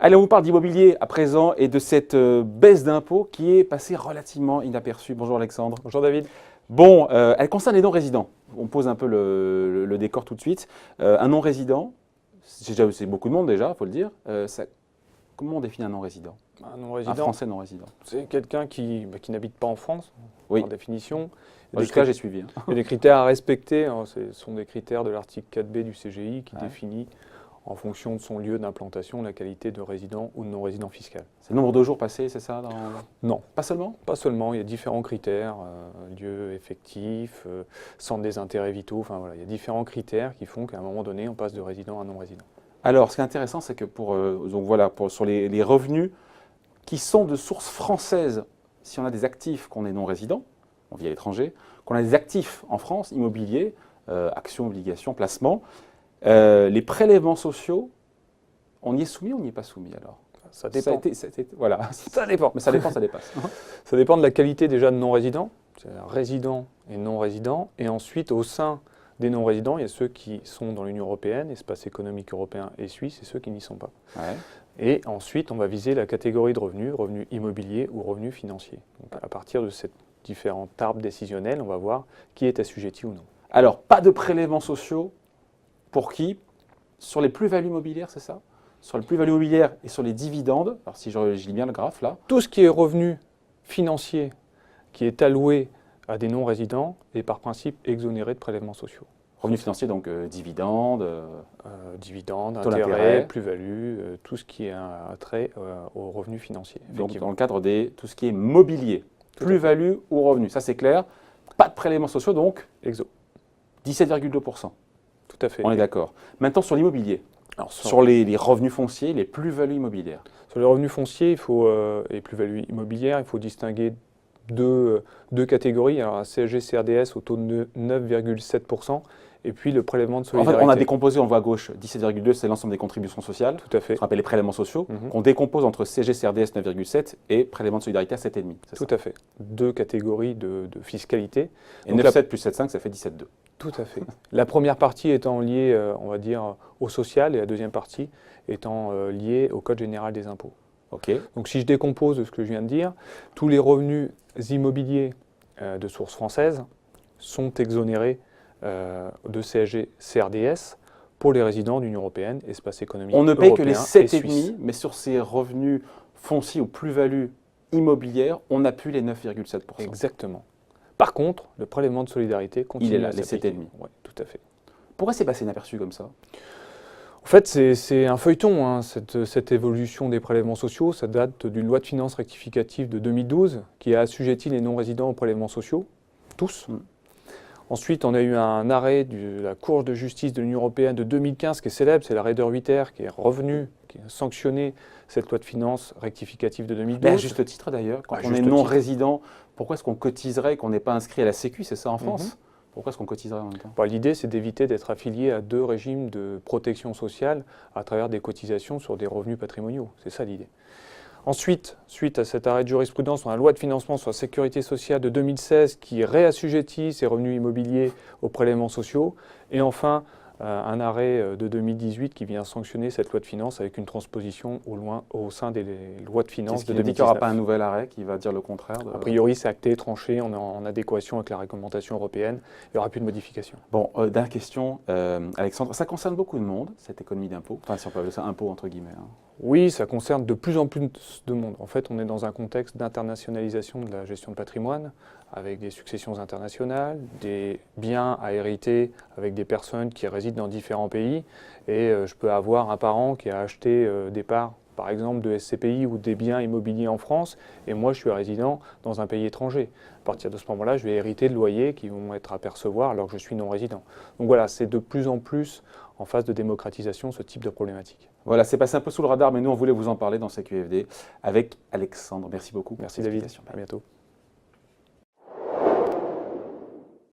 Allez, on vous parle d'immobilier à présent et de cette baisse d'impôt qui est passée relativement inaperçue. Bonjour Alexandre. Bonjour David. Bon, elle concerne les non-résidents. On pose un peu le décor tout de suite. Un non-résident, c'est beaucoup de monde déjà, il faut le dire. Comment on définit un non-résident? Un non-résident, Un Français non-résident. c'est quelqu'un qui n'habite pas en France, Oui. par définition. Jusqu'à j'ai suivi. Il y a des critères à respecter. Hein. Ce sont des critères de l'article 4B du CGI qui définit, en fonction de son lieu d'implantation, la qualité de résident ou de non-résident fiscal. C'est le nombre de jours passés, c'est ça Non. Pas seulement? Pas seulement, il y a différents critères, lieu effectif, centre des intérêts vitaux, enfin voilà, il y a différents critères qui font qu'à un moment donné, on passe de résident à non-résident. Alors, ce qui est intéressant, c'est que sur les revenus qui sont de source française, si on a des actifs qu'on est non-résident, on vit à l'étranger, qu'on a des actifs en France, immobiliers, actions, obligations, placements, les prélèvements sociaux, on y est soumis ou on n'y est pas soumis alors? Ça dépend. Voilà. Ça dépend. Mais ça dépend, ça dépasse. Ça dépend de la qualité déjà de non-résident, c'est-à-dire résident et non-résident, et ensuite au sein des non-résidents, il y a ceux qui sont dans l'Union européenne, espace économique européen et suisse, et ceux qui n'y sont pas. Ouais. Et ensuite, on va viser la catégorie de revenus, revenus immobiliers ou revenus financiers. Donc, à partir de ces différents arbres décisionnels, on va voir qui est assujetti ou non. Alors, pas de prélèvements sociaux pour qui? Sur les plus-values immobilières, c'est ça? Sur les plus-values immobilières et sur les dividendes, alors si je lis bien le graphe là. Tout ce qui est revenu financier qui est alloué à des non-résidents est par principe exonéré de prélèvements sociaux. Revenus financiers, donc dividendes. Dividendes, taux intérêts, d'intérêt. plus-value, tout ce qui est un trait aux revenus financiers. Donc dans le cadre de tout ce qui est mobilier, plus-value ou revenu, ça c'est clair. Pas de prélèvements sociaux, donc Exo. 17,2%. Tout à fait. On est d'accord. Maintenant sur l'immobilier, Alors, sur les revenus fonciers, les plus-values immobilières. Sur les revenus fonciers et plus-value immobilière, il faut distinguer deux catégories. Alors, la CSG-CRDS au taux de 9,7% et puis le prélèvement de En solidarité. fait, on a décomposé, on voit à gauche, 17,2, c'est l'ensemble des contributions sociales, Tout à fait. ce qu'on appelle les prélèvements sociaux, Mhm. qu'on décompose entre CSG-CRDS 9,7 et prélèvement de solidarité à 7,5. Tout à fait. Deux catégories de fiscalité. Et Donc, 9,7 plus 7,5, ça fait 17,2. Tout à fait. La première partie étant liée, on va dire, au social et la deuxième partie étant liée au Code général des impôts. OK. Donc si je décompose ce que je viens de dire, tous les revenus immobiliers de source française sont exonérés de CSG-CRDS pour les résidents d'Union européenne, espace économique On ne paye que les européen et 7,5, suisse. mais sur ces revenus fonciers ou plus-values immobilières, on n'a plus les 9,7%. Exactement. Par contre, le prélèvement de solidarité continue Il est là, à les s'appliquer. 7,5. Oui, tout à fait. Pourquoi c'est passé inaperçu comme ça? En fait, c'est un feuilleton, hein, cette évolution des prélèvements sociaux. Ça date d'une loi de finances rectificative de 2012 qui a assujetti les non-résidents aux prélèvements sociaux, tous. Ensuite, on a eu un arrêt de la Cour de justice de l'Union européenne de 2015 qui est célèbre, c'est l'arrêt de Ruiter qui est revenu, qui a sanctionné cette loi de finances rectificative de 2012. Mais à juste titre d'ailleurs, quand on est non-résident, pourquoi est-ce qu'on cotiserait, qu'on n'est pas inscrit à la Sécu, c'est ça en France? Pourquoi est-ce qu'on cotiserait en même temps? L'idée, c'est d'éviter d'être affilié à deux régimes de protection sociale à travers des cotisations sur des revenus patrimoniaux. C'est ça l'idée. Ensuite, suite à cet arrêt de jurisprudence, on a la loi de financement sur la sécurité sociale de 2016 qui réassujettit ces revenus immobiliers aux prélèvements sociaux. Et enfin, un arrêt de 2018 qui vient sanctionner cette loi de finances avec une transposition au sein des lois de finances de 2019. Dit qu'il n'y aura pas un nouvel arrêt qui va dire le contraire A priori, c'est acté, tranché, on est en adéquation avec la réglementation européenne, il n'y aura plus de modification. Bon, dernière question, Alexandre, ça concerne beaucoup de monde, cette économie d'impôt, enfin si on peut appeler ça impôt entre guillemets. Hein. Oui, ça concerne de plus en plus de monde. En fait, on est dans un contexte d'internationalisation de la gestion de patrimoine, avec des successions internationales, des biens à hériter avec des personnes qui résident dans différents pays. Et je peux avoir un parent qui a acheté des parts, par exemple, de SCPI ou des biens immobiliers en France, et moi, je suis résident dans un pays étranger. À partir de ce moment-là, je vais hériter de loyers qui vont être à percevoir alors que je suis non-résident. Donc voilà, c'est de plus en plus en phase de démocratisation ce type de problématique. Voilà, c'est passé un peu sous le radar, mais nous, on voulait vous en parler dans CQFD avec Alexandre. Merci beaucoup. Merci David, à bientôt.